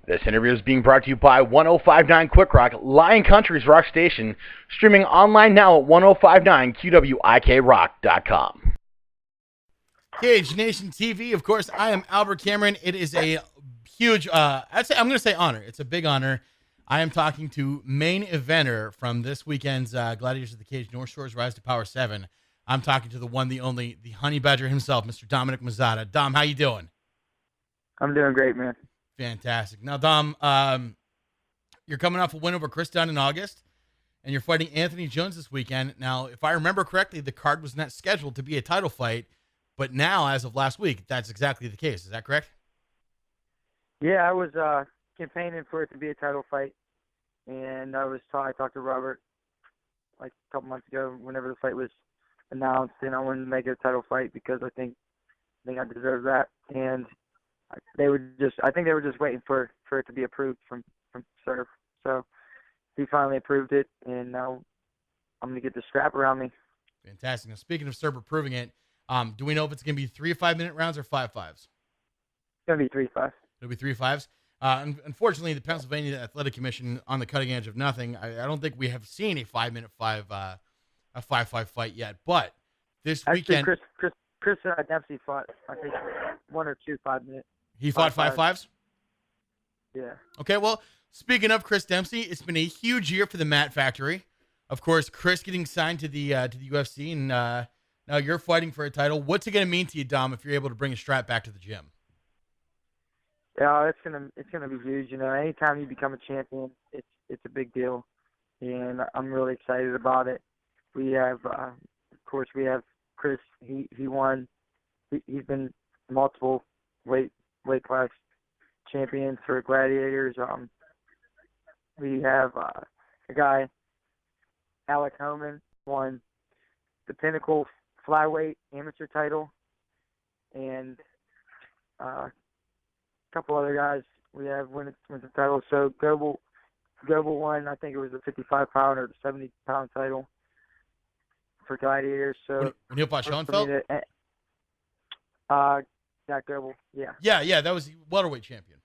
This interview is being brought to you by 1059 Quick Rock, Lion Country's rock station, streaming online now at 1059QWIKRock.com. Cage Nation TV, of course, I am Albert Cameron. It is a huge, I'm going to say honor. It's a big honor. I am talking to main eventer from this weekend's Gladiators of the Cage, North Shore's Rise to Power 7. I'm talking to the one, the only, the honey badger himself, Mr. Dominic Mazzotta. Dom, how you doing? I'm doing great, man. Fantastic. Now, Dom, you're coming off a win over Chris Dunn in August, and you're fighting Anthony Jones this weekend. Now, if I remember correctly, the card was not scheduled to be a title fight, but now, as of last week, that's exactly the case. Is that correct? Yeah, I was campaigning for it to be a title fight, and I talked to Robert like a couple months ago whenever the fight was announced, and I wanted to make it a title fight because I think I deserve that. And I think they were just waiting for it to be approved from Surf. So he finally approved it, and now I'm gonna get the strap around me. Fantastic. Now, speaking of Surf approving it, do we know if it's gonna be 3 5-minute rounds or 5 5s? It's gonna be 3-5. It'll be 3 5s. Unfortunately, the Pennsylvania Athletic Commission on the cutting edge of nothing. I don't think we have seen a 5-minute a 5-5 fight yet. But this Actually, weekend, Chris Dempsey fought, I think, 1 or 2 5-minute. he fought 5 5s. Yeah. Okay, well, speaking of Chris Dempsey, it's been a huge year for the Mat Factory. Of course, Chris getting signed to the UFC, and now you're fighting for a title. What's it going to mean to you, Dom, if you're able to bring a strap back to the gym? Yeah, it's gonna be huge. You know, anytime you become a champion, it's a big deal, and I'm really excited about it. We have, of course, we have Chris. He won. He's been multiple weight class champions for Gladiators. We have a guy, Alex Homan, won the Pinnacle flyweight amateur title, and a couple other guys we have win the title. So global won, I think it was the 55-pound or the 70-pound title for Gladiators. So When you fought Schoenfeld? That global, yeah. Yeah, that was the welterweight champion.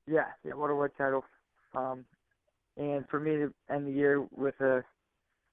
Yeah, welterweight title. And for me to end the year with the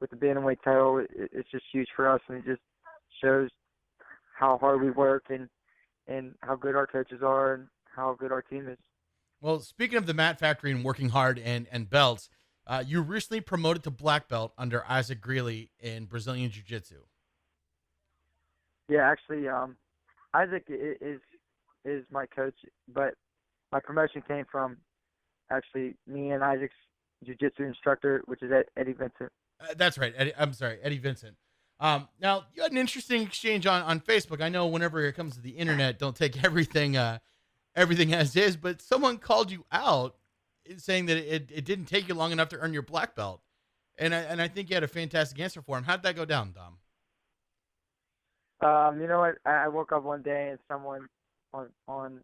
bantamweight title, it's just huge for us, and it just shows how hard we work and how good our coaches are and how good our team is. Well, speaking of the Mat Factory and working hard and belts, you recently promoted to black belt under Isaac Greeley in Brazilian Jiu-Jitsu. Yeah, actually, Isaac is my coach, but my promotion came from actually me and Isaac's jiu-jitsu instructor, which is Eddie Vincent. That's right. Eddie Vincent. Now, you had an interesting exchange on Facebook. I know whenever it comes to the internet, don't take everything as is, but someone called you out saying that it didn't take you long enough to earn your black belt. And I think you had a fantastic answer for him. How did that go down, Dom? You know what? I woke up one day and someone on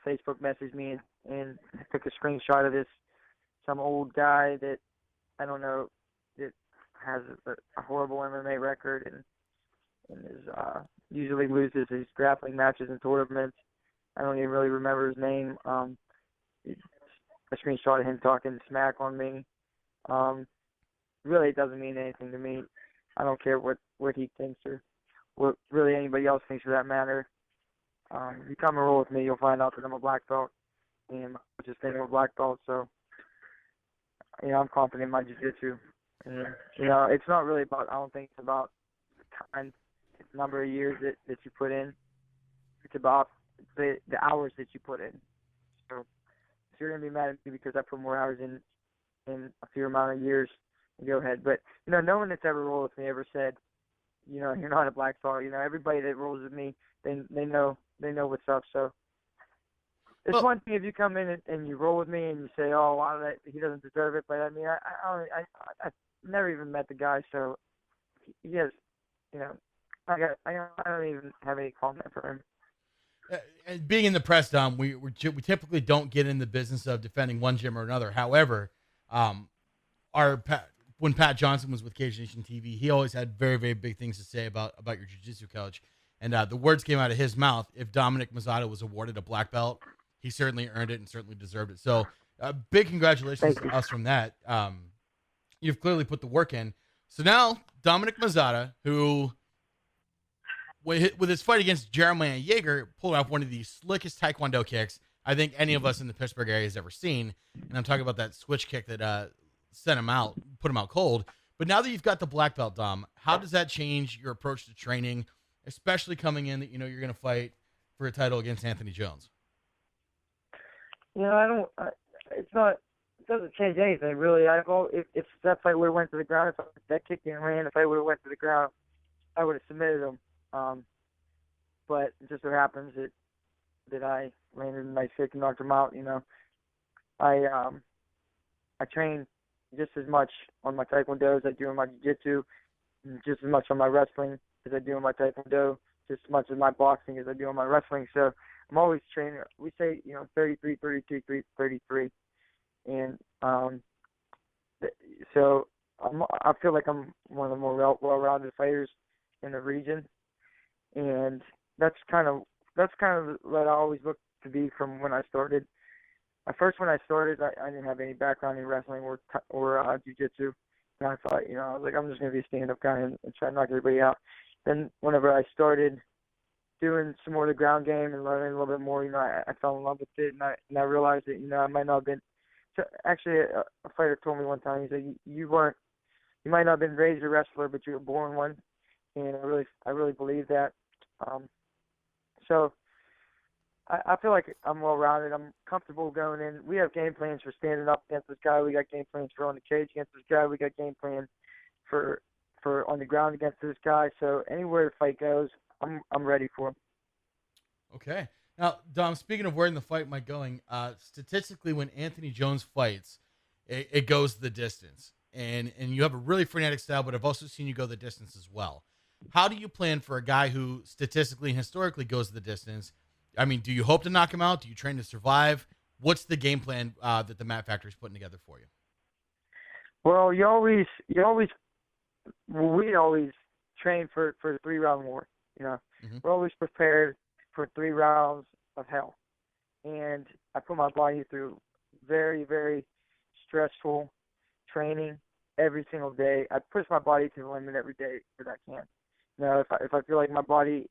Facebook messaged me and took a screenshot of some old guy that I don't know that has a horrible MMA record and is usually loses his grappling matches and tournaments. I don't even really remember his name. A screenshot of him talking smack on me. Really, it doesn't mean anything to me. I don't care what he thinks or what really anybody else thinks for that matter. If you come and roll with me, you'll find out that I'm a black belt, and I'm just thinking I'm a black belt. So, you know, I'm confident in my jiu-jitsu. And, you know, it's not really about, I don't think it's about the time, the number of years that you put in. It's about the hours that you put in. So if you're going to be mad at me because I put more hours in a few amount of years, go ahead. But, you know, no one that's ever rolled with me ever said, you know, you're not a black belt. You know, everybody that rolls with me, they know what's up. So it's one thing if you come in and you roll with me and you say, oh, wow, that he doesn't deserve it. But I mean, I've never even met the guy, so he has, you know, I don't even have any comment for him. And being in the press, Dom, we typically don't get in the business of defending one gym or another. However, when Pat Johnson was with Cage Nation TV, he always had very, very big things to say about your jiu-jitsu coach. And the words came out of his mouth. If Dominic Mazzotta was awarded a black belt, he certainly earned it and certainly deserved it. So big congratulations Thank you. to us from that. You've clearly put the work in. So now Dominic Mazzotta, who with his fight against Jeremiah Yeager, pulled off one of the slickest Taekwondo kicks I think any of us in the Pittsburgh area has ever seen. And I'm talking about that switch kick that sent him out, put him out cold. But now that you've got the black belt, Dom, how does that change your approach to training, especially coming in that you know you're going to fight for a title against Anthony Jones? I don't. It's not. It doesn't change anything really. If that fight would have went to the ground, if that kick didn't land, if I would have went to the ground, I would have submitted him. But it just so happens that I landed a nice kick and knocked him out. I train just as much on my Taekwondo as I do in my Jiu-Jitsu, just as much on my wrestling as I do in my Taekwondo, just as much as my boxing as I do on my wrestling. So I'm always training. We say 33, 32, 33, and so I feel like I'm one of the more well-rounded fighters in the region, and that's kind of what I always looked to be from when I started. At first, when I started, I didn't have any background in wrestling or jiu-jitsu, and I thought, I was like, I'm just going to be a stand-up guy and try to knock everybody out. Then whenever I started doing some more of the ground game and learning a little bit more, I fell in love with it, and I realized that, I might not have been. So actually, a fighter told me one time, he said, you might not have been raised a wrestler, but you were born one, and I really believe that. So I feel like I'm well-rounded. I'm comfortable going in. We have game plans for standing up against this guy. We got game plans for on the cage against this guy. We got game plans for on the ground against this guy. So anywhere the fight goes, I'm ready for him. Okay. Now, Dom, speaking of where in the fight might going, statistically, when Anthony Jones fights, it goes the distance. And you have a really frenetic style, but I've also seen you go the distance as well. How do you plan for a guy who statistically and historically goes the distance? I mean, do you hope to knock him out? Do you train to survive? What's the game plan that the Mat Factory is putting together for you? Well, we always train for a 3-round war. Mm-hmm. We're always prepared for 3 rounds of hell, and I put my body through very, very stressful training every single day. I push my body to the limit every day that I can. If I feel like my body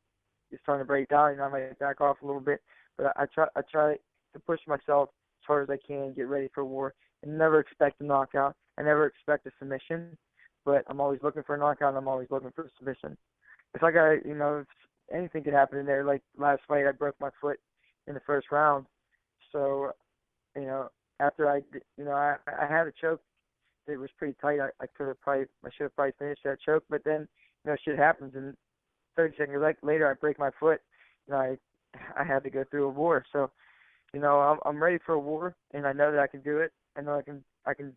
is starting to break down, I might back off a little bit, but I try to push myself as hard as I can, get ready for war, and never expect a knockout. I never expect a submission, but I'm always looking for a knockout, and I'm always looking for a submission. If I got, if anything could happen in there, like last fight, I broke my foot in the first round, so, after I had a choke. It was pretty tight. I should have probably finished that choke, but then, shit happens, and 30 seconds later, I break my foot, and I had to go through a war. So, I'm ready for a war, and I know that I can do it. I know I can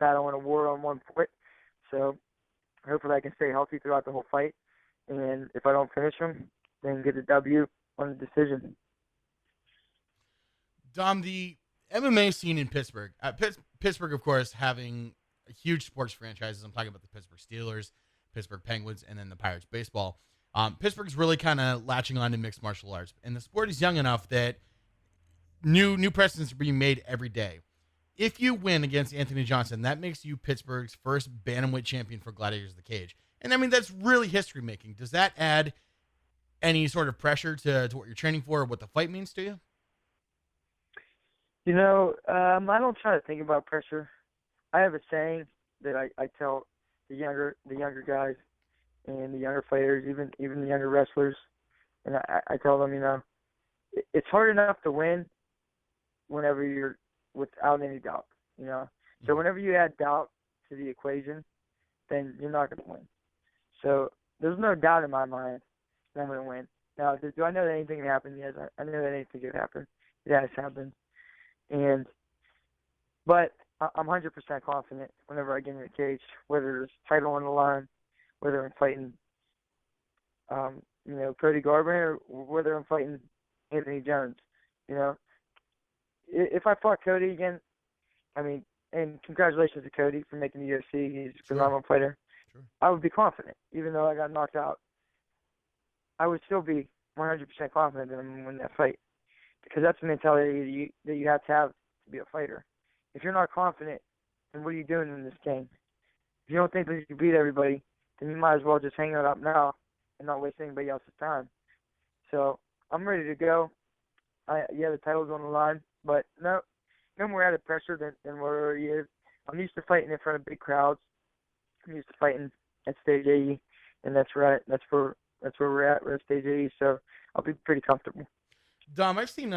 battle in a war on one foot. So, hopefully, I can stay healthy throughout the whole fight, and if I don't finish him, then get a W on the decision. Dom, the MMA scene in Pittsburgh. Pittsburgh, of course, having huge sports franchises. I'm talking about the Pittsburgh Steelers, Pittsburgh Penguins, and then the Pirates baseball. Pittsburgh's really kind of latching on to mixed martial arts, and the sport is young enough that new precedents are being made every day. If you win against Anthony Johnson, that makes you Pittsburgh's first bantamweight champion for Gladiators of the Cage. And I mean, that's really history making. Does that add any sort of pressure to what you're training for or what the fight means to you? I don't try to think about pressure. I have a saying that I tell the younger guys and the younger fighters, even the younger wrestlers, and I tell them, it's hard enough to win whenever you're without any doubt, So whenever you add doubt to the equation, then you're not going to win. So there's no doubt in my mind that I'm going to win. Now, do I know that anything can happen? Yes, I know that anything can happen. It has happened. But I'm 100% confident whenever I get in the cage, whether it's title on the line, whether I'm fighting, Cody Garbrandt, or whether I'm fighting Anthony Jones. If I fought Cody again, and congratulations to Cody for making the UFC. He's a phenomenal fighter. Sure. I would be confident, even though I got knocked out. I would still be 100% confident that I'm going to win that fight. because that's the mentality that you have to be a fighter. If you're not confident, then what are you doing in this game? If you don't think that you can beat everybody, then you might as well just hang it up now and not waste anybody else's time. So I'm ready to go. The title's on the line, but no more added pressure than we're already is. I'm used to fighting in front of big crowds. I'm used to fighting at Stage AE, and that's where we're at. We're at Stage AE, so I'll be pretty comfortable. Dom, I've seen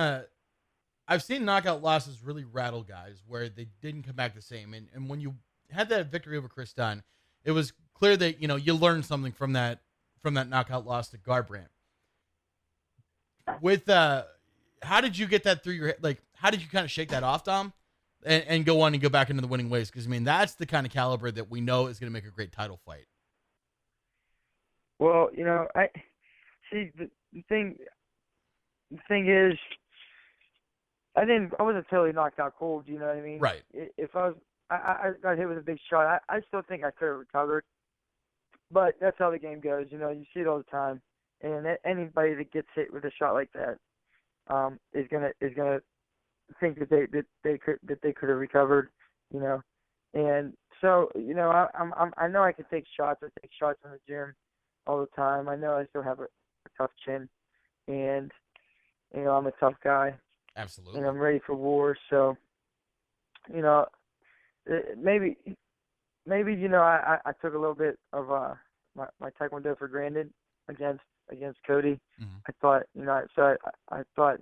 knockout losses really rattle guys where they didn't come back the same. And when you had that victory over Chris Dunn, it was clear that you learned something from that knockout loss to Garbrandt. With how did you get that through your head? Like, how did you kind of shake that off, Dom, and go on and go back into the winning ways? Because that's the kind of caliber that we know is going to make a great title fight. Well, I see the thing is, I wasn't totally knocked out cold. You know what I mean? Right. If I got hit with a big shot, I still think I could have recovered. But that's how the game goes. You see it all the time. And anybody that gets hit with a shot like that is gonna think that they could have recovered. And so I know I can take shots. I take shots in the gym all the time. I know I still have a tough chin, and I'm a tough guy. Absolutely. And I'm ready for war. So maybe I took a little bit of my taekwondo for granted against Cody. Mm-hmm. I thought I thought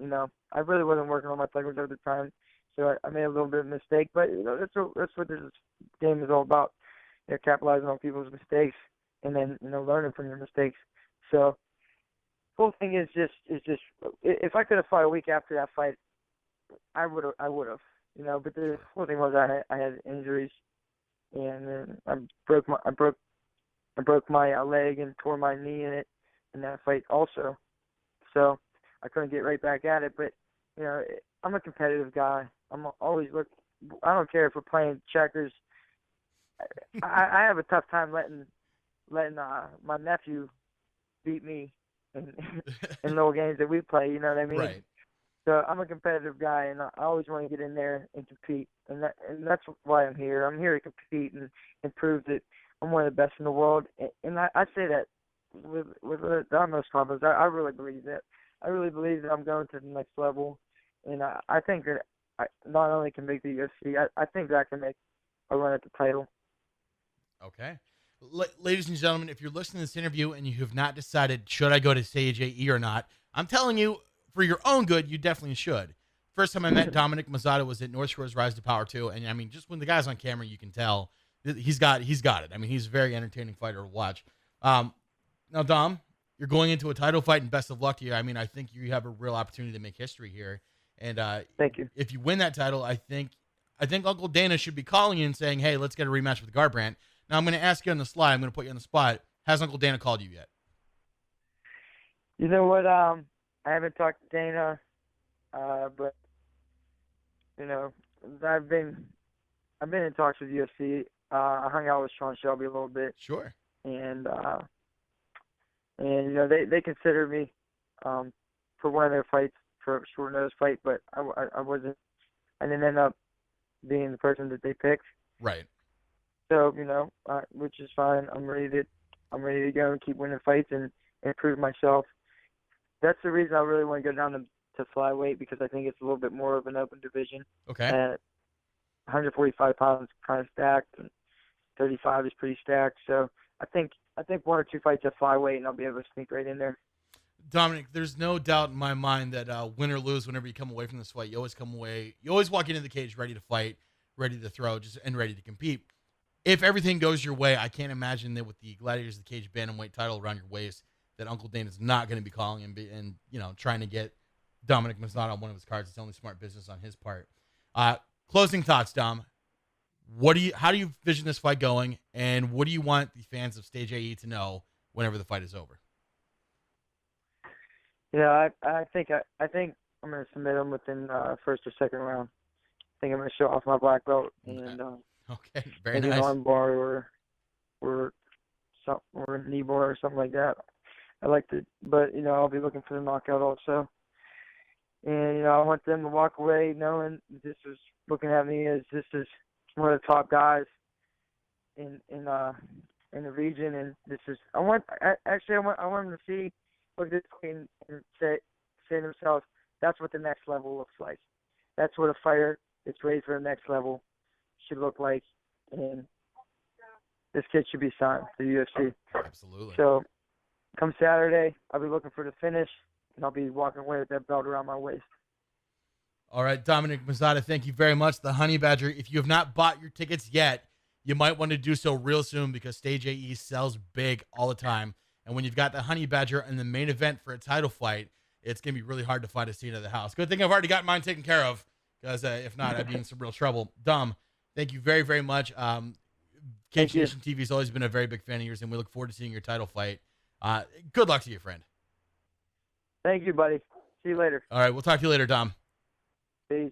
I really wasn't working on my taekwondo at the time, so I made a little bit of a mistake. But that's what this game is all about. Capitalizing on people's mistakes and then learning from your mistakes. So the whole thing is just if I could have fought a week after that fight, I would have. But the whole thing was I had injuries, and then I broke my leg and tore my knee in that fight also. So I couldn't get right back at it. But I'm a competitive guy. I'm always I don't care if we're playing checkers. I have a tough time letting my nephew beat me in little games that we play. You know what I mean? Right. So I'm a competitive guy, and I always want to get in there and compete, and that's why I'm here. I'm here to compete and prove that I'm one of the best in the world. And I say that with the utmost confidence. I really believe that. I really believe that I'm going to the next level, and I think that I not only can make the UFC, I think that I can make a run at the title. Okay. Ladies and gentlemen, if you're listening to this interview and you have not decided, should I go to Stage AE or not, I'm telling you, for your own good, you definitely should. First time I met Dominic Mazzotta was at North Shore's Rise to Power 2, and just when the guy's on camera, you can tell he's got it. He's a very entertaining fighter to watch. Now, Dom, you're going into a title fight, and best of luck to you. I think you have a real opportunity to make history here. And thank you. If you win that title, I think Uncle Dana should be calling you and saying, "Hey, let's get a rematch with Garbrandt." Now, I'm going to ask you on the slide. I'm going to put you on the spot. Has Uncle Dana called you yet? You know what? I haven't talked to Dana, but I've been in talks with UFC. I hung out with Sean Shelby a little bit. Sure. And they consider me for one of their fights, for a short notice fight, but I wasn't. I didn't end up being the person that they picked. Right. So which is fine. I'm ready to go and keep winning fights and improve myself. That's the reason I really want to go down to flyweight, because I think it's a little bit more of an open division. Okay. At 145 pounds, kind of stacked, and 35 is pretty stacked. So I think one or two fights at flyweight, and I'll be able to sneak right in there. Dominic, there's no doubt in my mind that win or lose, whenever you come away from this fight, you always walk into the cage ready to fight, ready to throw, and ready to compete. If everything goes your way, I can't imagine that with the Gladiators of the Cage bantamweight title around your waist, that Uncle Dana's not going to be calling and trying to get Dominic Mazzotta on one of his cards. It's only smart business on his part. Closing thoughts, Dom. How do you vision this fight going, and what do you want the fans of Stage AE to know whenever the fight is over? I think I'm going to submit him within first or second round. I think I'm going to show off my black belt and okay, very maybe nice. an arm bar or a knee bar or something like that. I like to, but I'll be looking for the knockout also. And I want them to walk away knowing this is looking at me as this is one of the top guys in the region, and this is I want them to see look at this and say to themselves, that's what the next level looks like. That's what a fighter that's ready for the next level should look like, and this kid should be signed to the UFC. Absolutely. So come Saturday, I'll be looking for the finish, and I'll be walking away with that belt around my waist. All right, Dominic Mazzotta, thank you very much. The Honey Badger, if you have not bought your tickets yet, you might want to do so real soon because Stage AE sells big all the time. And when you've got the Honey Badger in the main event for a title fight, it's going to be really hard to find a seat at the house. Good thing I've already got mine taken care of because if not, I'd be in some real trouble. Dom, thank you very, very much. Cage Nation TV has always been a very big fan of yours, and we look forward to seeing your title fight. Good luck to you, friend. Thank you, buddy. See you later. All right, we'll talk to you later, Dom. Peace.